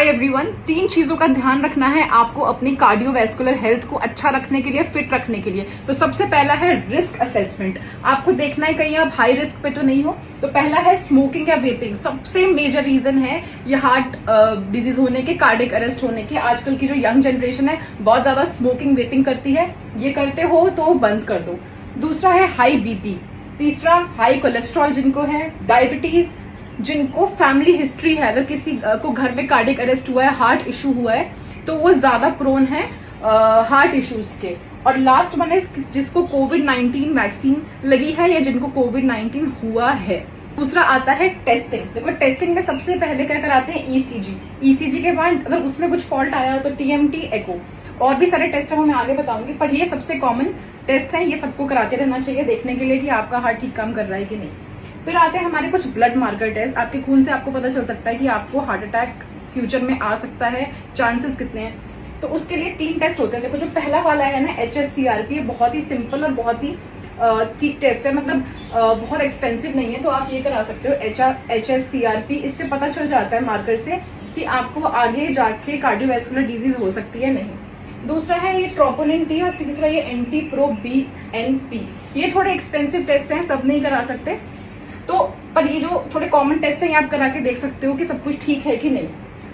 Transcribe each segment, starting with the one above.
Everyone, 3 चीजों का ध्यान रखना है आपको अपनी कार्डियोवैस्कुलर हेल्थ को अच्छा रखने के लिए, फिट रखने के लिए। तो सबसे पहला है रिस्क असेसमेंट। आपको देखना है कहीं आप हाई रिस्क पे तो नहीं हो। तो पहला है स्मोकिंग या वेपिंग। सबसे मेजर रीजन है ये हार्ट डिजीज होने के, कार्डियक अरेस्ट होने के। आजकल की जो यंग जनरेशन है बहुत ज्यादा स्मोकिंग वेपिंग करती है। ये करते हो तो बंद कर दो। दूसरा है हाई बीपी। तीसरा हाई कोलेस्ट्रॉल जिनको है, डायबिटीज, जिनको फैमिली हिस्ट्री है, अगर किसी को घर में कार्डियक अरेस्ट हुआ है, हार्ट इश्यू हुआ है, तो वो ज्यादा प्रोन है हार्ट इश्यूज के। और लास्ट वन है जिसको कोविड-19 वैक्सीन लगी है या जिनको कोविड-19 हुआ है। दूसरा आता है टेस्टिंग। देखो टेस्टिंग में सबसे पहले क्या कराते हैं, ईसीजी। ईसीजी के बाद अगर उसमें कुछ फॉल्ट आया तो टीएमटी, एको, और भी सारे टेस्ट है वो मैं आगे बताऊंगी, पर ये सबसे कॉमन टेस्ट है। ये सबको कराते रहना चाहिए देखने के लिए कि आपका हार्ट ठीक काम कर रहा है कि नहीं। फिर आते हैं हमारे कुछ ब्लड मार्कर टेस्ट। आपके खून से आपको पता चल सकता है कि आपको हार्ट अटैक फ्यूचर में आ सकता है, चांसेस कितने हैं। तो उसके लिए 3 टेस्ट होते हैं। देखो जो पहला वाला है ना, HSCRP, ये बहुत ही सिंपल और बहुत ही ठीक टेस्ट है, मतलब बहुत एक्सपेंसिव नहीं है, तो आप ये करा सकते हो HSCRP। इससे पता चल जाता है मार्कर से कि आपको आगे जाके कार्डियोवैस्कुलर डिजीज हो सकती है नहीं। दूसरा है ये ट्रोपोनिन T और तीसरा ये NT-proBNP। ये थोड़े एक्सपेंसिव टेस्ट हैं, सब नहीं करा सकते, तो पर ये जो थोड़े कॉमन टेस्ट हैं ये आप करा के देख सकते हो कि सब कुछ ठीक है कि नहीं।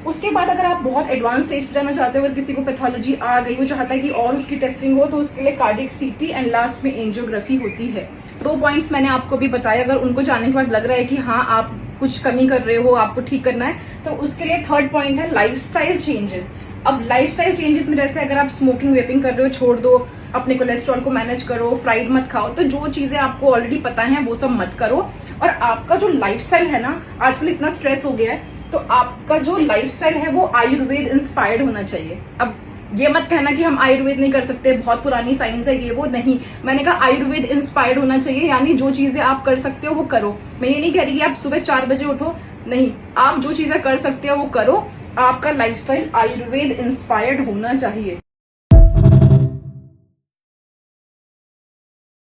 उसके बाद अगर आप बहुत एडवांस स्टेज पे जाना चाहते हो, अगर किसी को पैथोलॉजी आ गई, वो चाहता है कि और उसकी टेस्टिंग हो, तो उसके लिए कार्डियक CT एंड लास्ट में एंजियोग्राफी होती है। 2 पॉइंट्स मैंने आपको भी बताया। अगर उनको जानने के बाद लग रहा है कि हाँ आप कुछ कमी कर रहे हो, आपको ठीक करना है, तो उसके लिए 3rd पॉइंट है लाइफस्टाइल चेंजेस। अब लाइफस्टाइल चेंजेस में जैसे अगर आप स्मोकिंग वेपिंग कर रहे हो, छोड़ दो, अपने कोलेस्ट्रॉल को मैनेज करो, फ्राइड मत खाओ, तो जो चीजें आपको ऑलरेडी पता है वो सब मत करो। और आपका जो लाइफस्टाइल है ना, आजकल इतना स्ट्रेस हो गया है, तो आपका जो लाइफस्टाइल है वो आयुर्वेद इंस्पायर्ड होना चाहिए। अब ये मत कहना कि हम आयुर्वेद नहीं कर सकते, बहुत पुरानी साइंस है, ये वो नहीं। मैंने कहा आयुर्वेद इंस्पायर्ड होना चाहिए, यानी जो चीजें आप कर सकते हो वो करो। मैं ये नहीं कह रही कि आप सुबह 4 बजे उठो, नहीं, आप जो चीजें कर सकते हो वो करो। आपका लाइफस्टाइल आयुर्वेद इंस्पायर्ड होना चाहिए।